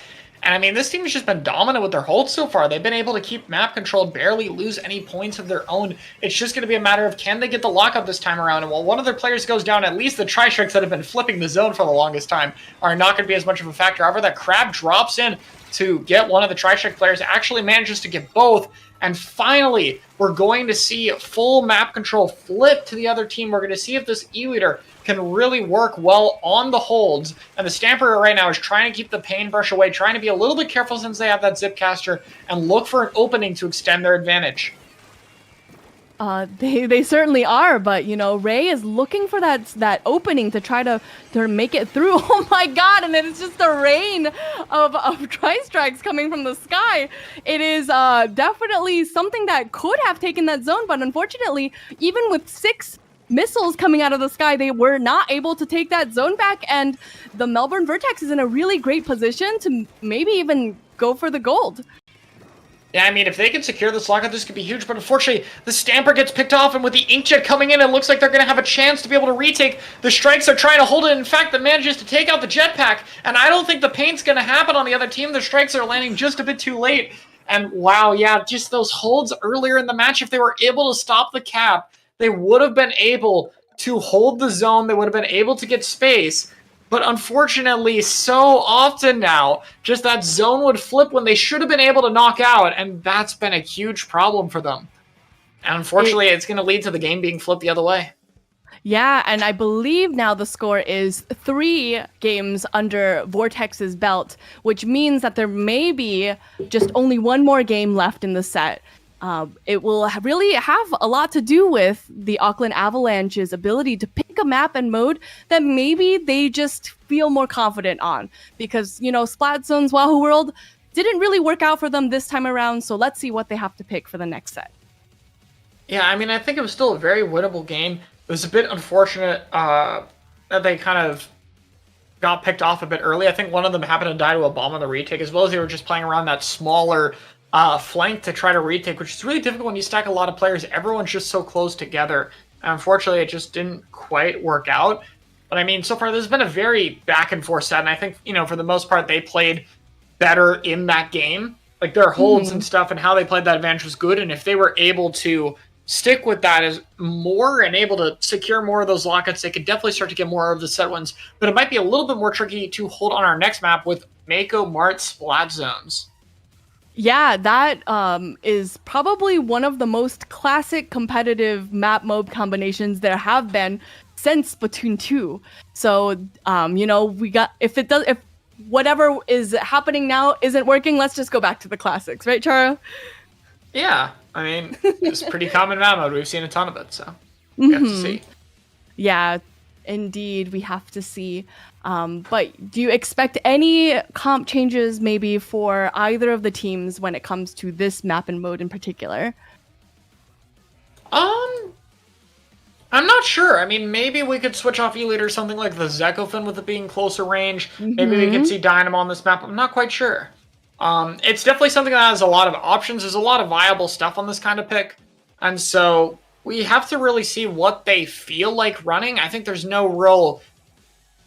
And I mean, this team has just been dominant with their holds so far. They've been able to keep map control, barely lose any points of their own. It's just going to be a matter of can they get the lockup this time around. And while one of their players goes down, at least the Tri-Strikes that have been flipping the zone for the longest time are not going to be as much of a factor. However, that crab drops in to get one of the Tri-Strike players, actually manages to get both. And finally, we're going to see full map control flip to the other team. We're going to see if this E-Leader can really work well on the holds. And the Stamper right now is trying to keep the paintbrush away, trying to be a little bit careful since they have that Zip Caster, and look for an opening to extend their advantage. They certainly are, but Ray is looking for that opening to try to make it through. Oh my God! And then it's just a rain of Tri-Strikes coming from the sky. It is definitely something that could have taken that zone, but unfortunately, even with 6 missiles coming out of the sky, they were not able to take that zone back. And the Melbourne Vortex is in a really great position to maybe even go for the gold. Yeah, I mean, if they can secure this lockout, this could be huge, but unfortunately, the Stamper gets picked off, and with the Inkjet coming in, it looks like they're going to have a chance to be able to retake. The Strikes are trying to hold it. In fact, that manages to take out the jetpack, and I don't think the paint's going to happen on the other team. The Strikes are landing just a bit too late, and wow, yeah, just those holds earlier in the match, if they were able to stop the cap, they would have been able to hold the zone, they would have been able to get space. But unfortunately, so often now, just that zone would flip when they should have been able to knock out, and that's been a huge problem for them. And unfortunately, it's going to lead to the game being flipped the other way. Yeah, and I believe now the score is 3 games under Vortex's belt, which means that there may be just only one more game left in the set. It will really have a lot to do with the Auckland Avalanche's ability to pick a map and mode that maybe they just feel more confident on. Because, Splat Zone's Wahoo World didn't really work out for them this time around, so let's see what they have to pick for the next set. Yeah, I mean, I think it was still a very winnable game. It was a bit unfortunate that they kind of got picked off a bit early. I think one of them happened to die to a bomb on the retake, as well as they were just playing around that smaller flank to try to retake, which is really difficult when you stack a lot of players. Everyone's just so close together. And unfortunately, it just didn't quite work out. But I mean, so far, this has been a very back and forth set. And I think, for the most part, they played better in that game. Like their holds and stuff and how they played that advantage was good. And if they were able to stick with that as more and able to secure more of those lockouts, they could definitely start to get more of the set wins. But it might be a little bit more tricky to hold on our next map with Mako Mart Splat Zones. Yeah, that is probably one of the most classic competitive map mode combinations there have been since Splatoon 2. So, we got if whatever is happening now isn't working, let's just go back to the classics, right, Charo? Yeah, I mean, it's pretty common map mode. We've seen a ton of it, so we have to see. Yeah, indeed, we have to see. But do you expect any comp changes maybe for either of the teams when it comes to this map and mode in particular? I'm not sure. I mean, maybe we could switch off E-Leader something like the Zekofin with it being closer range. Maybe we could see Dynamo on this map. I'm not quite sure. It's definitely something that has a lot of options. There's a lot of viable stuff on this kind of pick. And so we have to really see what they feel like running. I think there's no real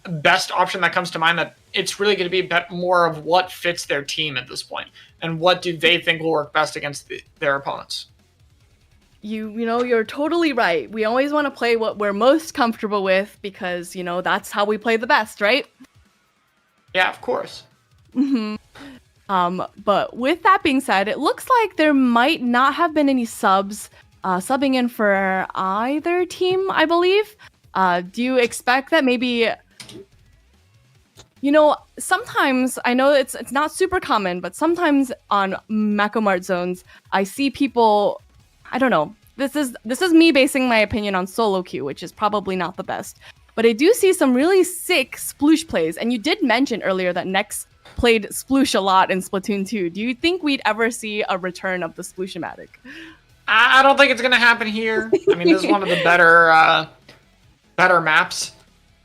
best option that comes to mind. That it's really going to be a bit more of what fits their team at this point. And what do they think will work best against their opponents. You're totally right. We always want to play what we're most comfortable with because, that's how we play the best, right? Yeah, of course. But with that being said, it looks like there might not have been any subs subbing in for either team, I believe. Do you expect that maybe... sometimes, I know it's not super common, but sometimes on Mako Mart zones, I see people... I don't know. This is me basing my opinion on solo queue, which is probably not the best. But I do see some really sick sploosh plays, and you did mention earlier that Nex played sploosh a lot in Splatoon 2. Do you think we'd ever see a return of the sploosh-o-matic? I don't think it's going to happen here. I mean, this is one of the better maps.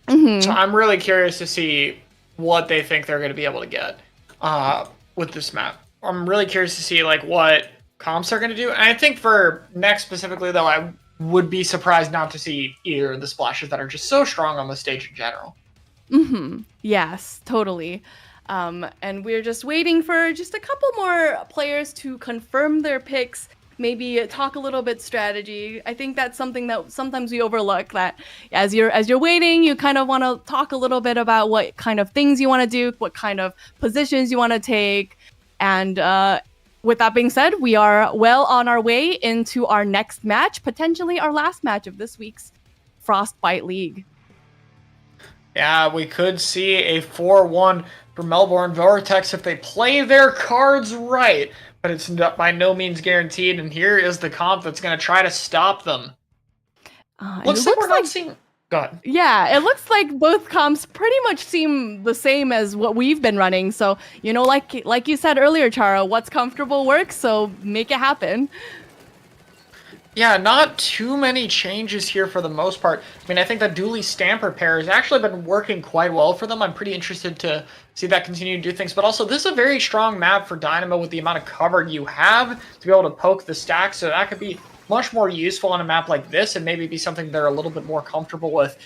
So I'm really curious to see what they think they're going to be able to get with this map. I'm really curious to see what comps are going to do. And I think for Next specifically, though, I would be surprised not to see either of the splashes that are just so strong on the stage in general. Yes, totally. And we're just waiting for just a couple more players to confirm their picks, maybe talk a little bit strategy. I think that's something that sometimes we overlook, that as you're waiting, you kind of want to talk a little bit about what kind of things you want to do, what kind of positions you want to take. And with that being said, we are well on our way into our next match, potentially our last match of this week's Frostbite League. Yeah, we could see a 4-1 for Melbourne Vortex if they play their cards right, but it's by no means guaranteed, and here is the comp that's going to try to stop them. Looks like we're not seeing... Go ahead. Yeah, it looks like both comps pretty much seem the same as what we've been running. So, like you said earlier, Chara, what's comfortable works, so make it happen. Yeah, not too many changes here for the most part. I mean, I think that Dooley Stamper pair has actually been working quite well for them. I'm pretty interested to see that continue to do things. But also, this is a very strong map for Dynamo with the amount of cover you have to be able to poke the stack. So that could be much more useful on a map like this and maybe be something they're a little bit more comfortable with.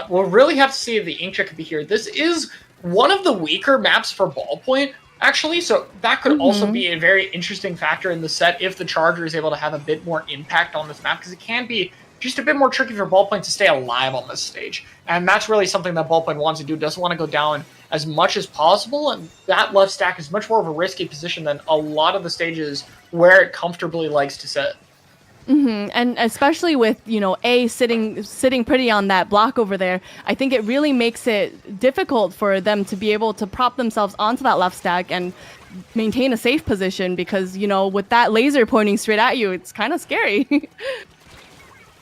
We'll really have to see if the Inkjet could be here. This is one of the weaker maps for Ballpoint, actually, so that could also be a very interesting factor in the set if the Charger is able to have a bit more impact on this map, because it can be just a bit more tricky for Ballpoint to stay alive on this stage. And that's really something that Ballpoint wants to do, doesn't want to go down as much as possible, and that left stack is much more of a risky position than a lot of the stages where it comfortably likes to sit. And especially with, A sitting pretty on that block over there, I think it really makes it difficult for them to be able to prop themselves onto that left stack and maintain a safe position because, with that laser pointing straight at you, it's kind of scary.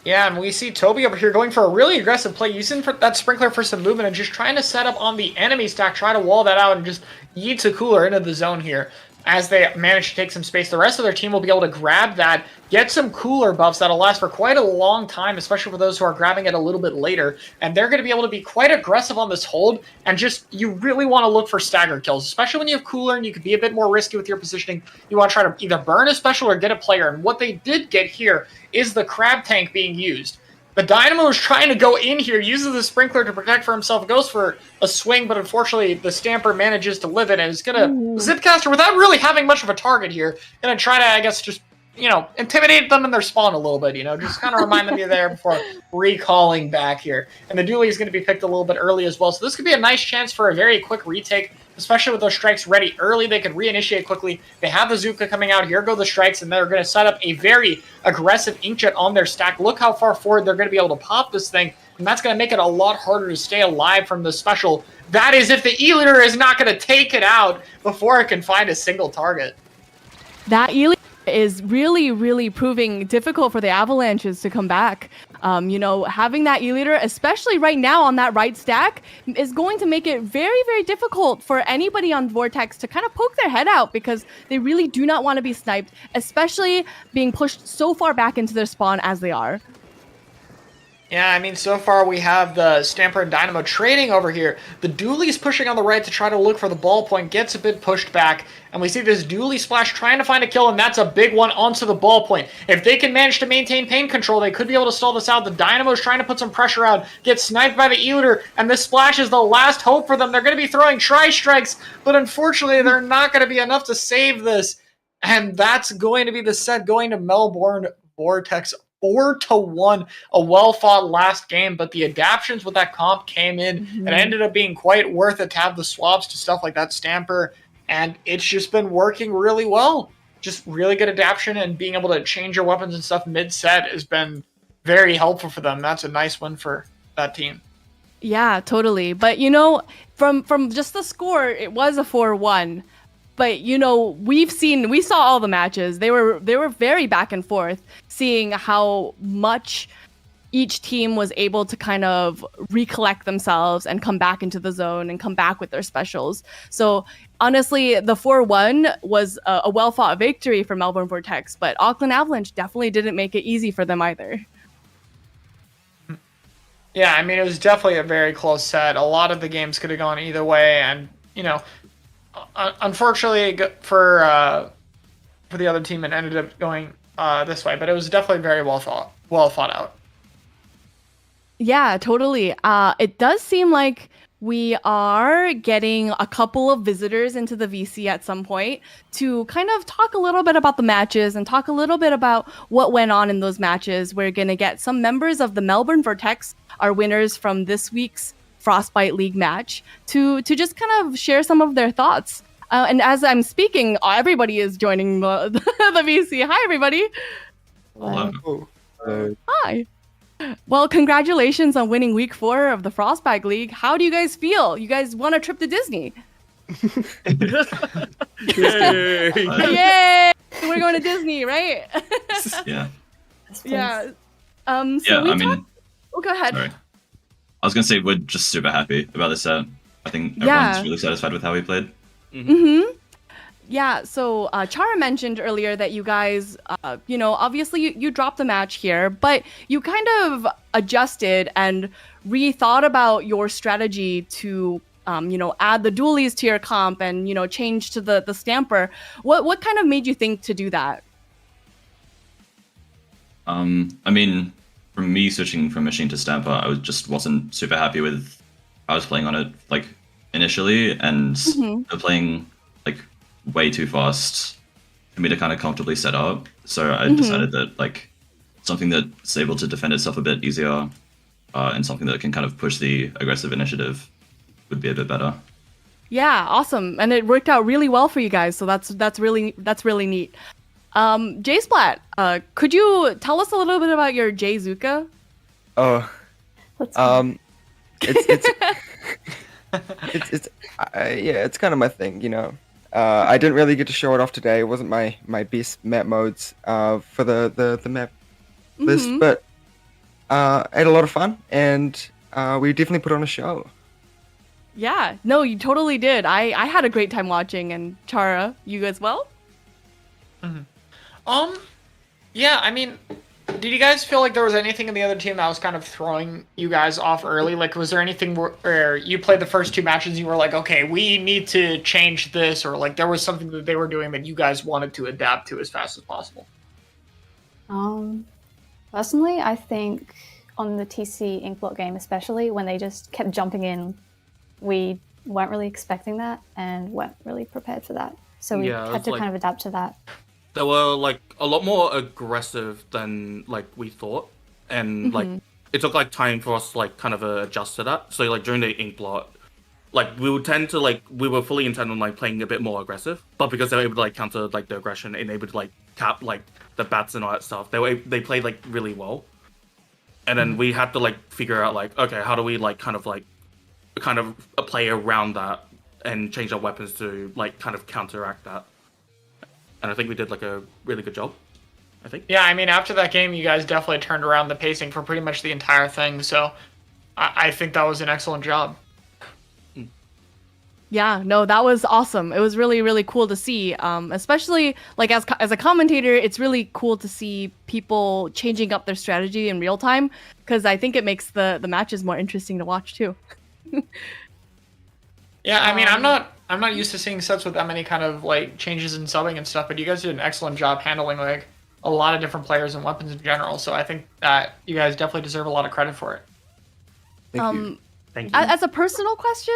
Yeah, and we see Toby over here going for a really aggressive play, using that sprinkler for some movement and just trying to set up on the enemy stack, try to wall that out and just yeet a cooler into the zone here. As they manage to take some space, the rest of their team will be able to grab that, get some cooler buffs that'll last for quite a long time, especially for those who are grabbing it a little bit later. And they're going to be able to be quite aggressive on this hold, and just, you really want to look for stagger kills, especially when you have cooler and you can be a bit more risky with your positioning. You want to try to either burn a special or get a player, and what they did get here is the crab tank being used. The Dynamo is trying to go in here, uses the sprinkler to protect for himself, goes for a swing, but unfortunately the Stamper manages to live it and is going to Zipcaster without really having much of a target here. Going to try to, I guess, just, intimidate them in their spawn a little bit, just kind of remind them you're there before recalling back here. And the Dooley is going to be picked a little bit early as well, so this could be a nice chance for a very quick retake, especially with those strikes ready early. They could reinitiate quickly. They have the Zuka coming out. Here go the strikes, and they're going to set up a very aggressive Inkjet on their stack. Look how far forward they're going to be able to pop this thing, and that's going to make it a lot harder to stay alive from the special. That is if the E-Leader is not going to take it out before it can find a single target. That E-Leader is really, really proving difficult for the Avalanches to come back. Having that E-Leader, especially right now on that right stack, is going to make it very, very difficult for anybody on Vortex to kind of poke their head out because they really do not want to be sniped, especially being pushed so far back into their spawn as they are. Yeah, I mean, so far we have the Stamper and Dynamo trading over here. The Dooley's pushing on the right to try to look for the ball point, gets a bit pushed back, and we see this Dooley splash trying to find a kill, and that's a big one onto the ball point. If they can manage to maintain pain control, they could be able to stall this out. The Dynamo's trying to put some pressure out, get sniped by the E-looter, and this splash is the last hope for them. They're going to be throwing tri-strikes, but unfortunately, they're not going to be enough to save this, and that's going to be the set going to Melbourne Vortex 4-1, a well-fought last game, but the adaptions with that comp came in and ended up being quite worth it to have the swaps to stuff like that Stamper, and it's just been working really well. Just really good adaption, and being able to change your weapons and stuff mid-set has been very helpful for them. That's a nice win for that team. Yeah, totally. But from just the score, it was a 4-1. But we saw all the matches. They were very back and forth, seeing how much each team was able to kind of recollect themselves and come back into the zone and come back with their specials. So honestly, the 4-1 was a well-fought victory for Melbourne Vortex, but Auckland Avalanche definitely didn't make it easy for them either. Yeah, I mean, it was definitely a very close set. A lot of the games could have gone either way, and unfortunately for the other team, it ended up going this way, but it was definitely very well thought out. Yeah, totally. It does seem like we are getting a couple of visitors into the VC at some point to kind of talk a little bit about the matches and talk a little bit about what went on in those matches. We're going to get some members of the Melbourne Vortex, our winners from this week's Frostbite League match, to just kind of share some of their thoughts. And as I'm speaking, everybody is joining the VC. Hi, everybody. Hello. Hi. Well, congratulations on winning week 4 of the Frostbite League. How do you guys feel? You guys want a trip to Disney? Yay! Yay! We're going to Disney, right? Yeah. Yeah. Go ahead. Sorry. I was gonna say we're just super happy about this set. I think everyone's really satisfied with how we played. Mm-hmm. Yeah, so Chara mentioned earlier that you guys, obviously you dropped the match here, but you kind of adjusted and rethought about your strategy to, add the dualies to your comp and, change to the Stamper. What kind of made you think to do that? I mean, from me switching from machine to Stamper, I wasn't super happy with how I was playing on it, like, initially, and they're playing, like, way too fast for me to kind of comfortably set up. So I decided that like something that's able to defend itself a bit easier and something that can kind of push the aggressive initiative would be a bit better. Yeah, awesome. And it worked out really well for you guys. So that's really neat. J Splat, could you tell us a little bit about your J Zuka? Oh, it's kind of my thing, I didn't really get to show it off today. It wasn't my best map modes for the map list, but I had a lot of fun, and we definitely put on a show. Yeah, no, you totally did. I had a great time watching, and Chara, you as well? Yeah, I mean, did you guys feel like there was anything in the other team that was kind of throwing you guys off early? Like, was there anything where you played the first 2 matches and you were like, okay, we need to change this, or like there was something that they were doing that you guys wanted to adapt to as fast as possible? Personally, I think on the TC Inkblot game especially, when they just kept jumping in, we weren't really expecting that and weren't really prepared for that. So we had to kind of adapt to that. They were like a lot more aggressive than like we thought, and like it took like time for us to like kind of adjust to that. So like during the ink blot, like we would tend to like we were fully intent on like playing a bit more aggressive, but because they were able to like counter like the aggression and able to like cap like the bats and all that stuff, they played like really well. And then we had to like figure out like, okay, how do we like kind of play around that and change our weapons to like kind of counteract that. And I think we did like a really good job, I think. Yeah, I mean, after that game, you guys definitely turned around the pacing for pretty much the entire thing. So I think that was an excellent job. Yeah, no, that was awesome. It was really, really cool to see. Especially like as a commentator, it's really cool to see people changing up their strategy in real time because I think it makes the matches more interesting to watch too. Yeah, I mean, I'm not used to seeing sets with that many kind of like changes in subbing and stuff, but you guys did an excellent job handling like a lot of different players and weapons in general. So I think that you guys definitely deserve a lot of credit for it. Thank you. Thank you. As a personal question,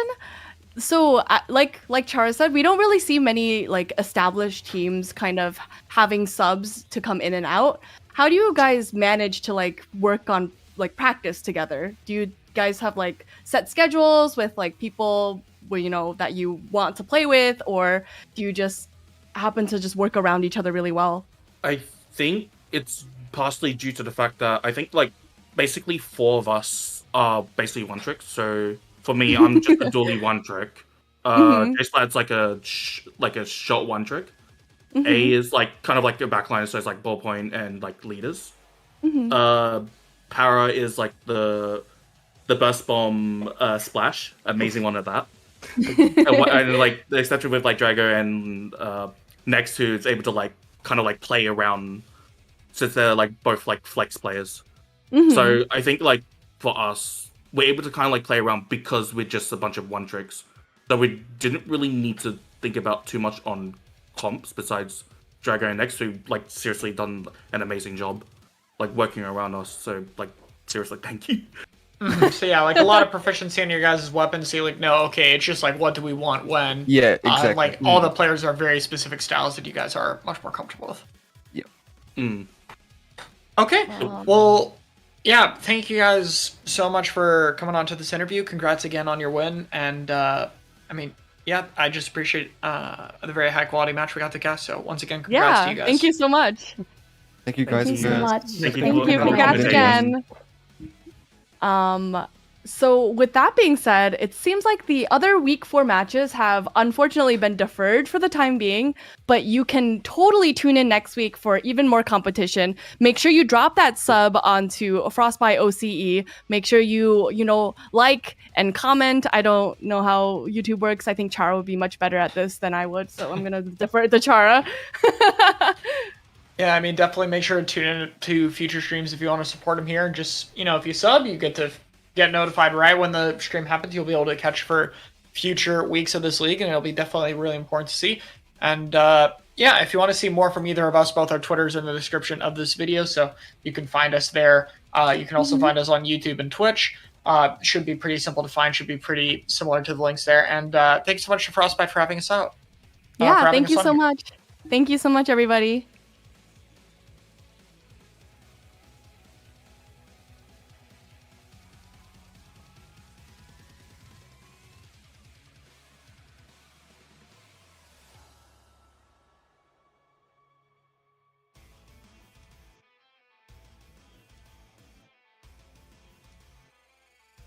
so like Chara said, we don't really see many like established teams kind of having subs to come in and out. How do you guys manage to like work on like practice together? Do you guys have like set schedules with like people that you want to play with, or do you just happen to just work around each other really well? I think it's partially due to the fact that I think like basically 4 of us are basically one trick. So for me, I'm just a dually one trick. J-Splat's like a short one trick. A is like kind of like a backline, so it's like ballpoint and like leaders. Para is like the burst bomb splash, amazing one at that. and like the exception with like Drago and next to is able to like kind of like play around since they're like both like flex players. So I think like for us, we're able to kind of like play around because we're just a bunch of one tricks. So we didn't really need to think about too much on comps besides Drago and Next, who like seriously done an amazing job like working around us. So like seriously, thank you. So yeah, like a lot of proficiency in your guys' weapons. So you're like, no, okay, it's just like what do we want when? Yeah, exactly. Like all the players are very specific styles that you guys are much more comfortable with. Yeah. Okay, well, yeah, thank you guys so much for coming on to this interview. Congrats again on your win, and I mean, yeah, I just appreciate the very high quality match we got to cast. So once again, congrats to you guys. Thank you so much. Thank you guys. Thank you so much. Thank you. Thank you. for Congrats commentating. again. So with that being said, it seems like the other week 4 matches have unfortunately been deferred for the time being, but you can totally tune in next week for even more competition. Make sure you drop that sub onto Frostbite OCE. Make sure you like and comment. I don't know how YouTube works. I think Chara would be much better at this than I would, so I'm gonna defer it to Chara. Yeah, I mean, definitely make sure to tune in to future streams if you want to support him here. Just, if you sub, you get to get notified right when the stream happens. You'll be able to catch for future weeks of this league, and it'll be definitely really important to see. And yeah, if you want to see more from either of us, both our Twitters in the description of this video, so you can find us there. You can also find us on YouTube and Twitch. Should be pretty simple to find, should be pretty similar to the links there. And thanks so much to Frostbite for having us out. Yeah, thank you so much. Thank you so much, everybody.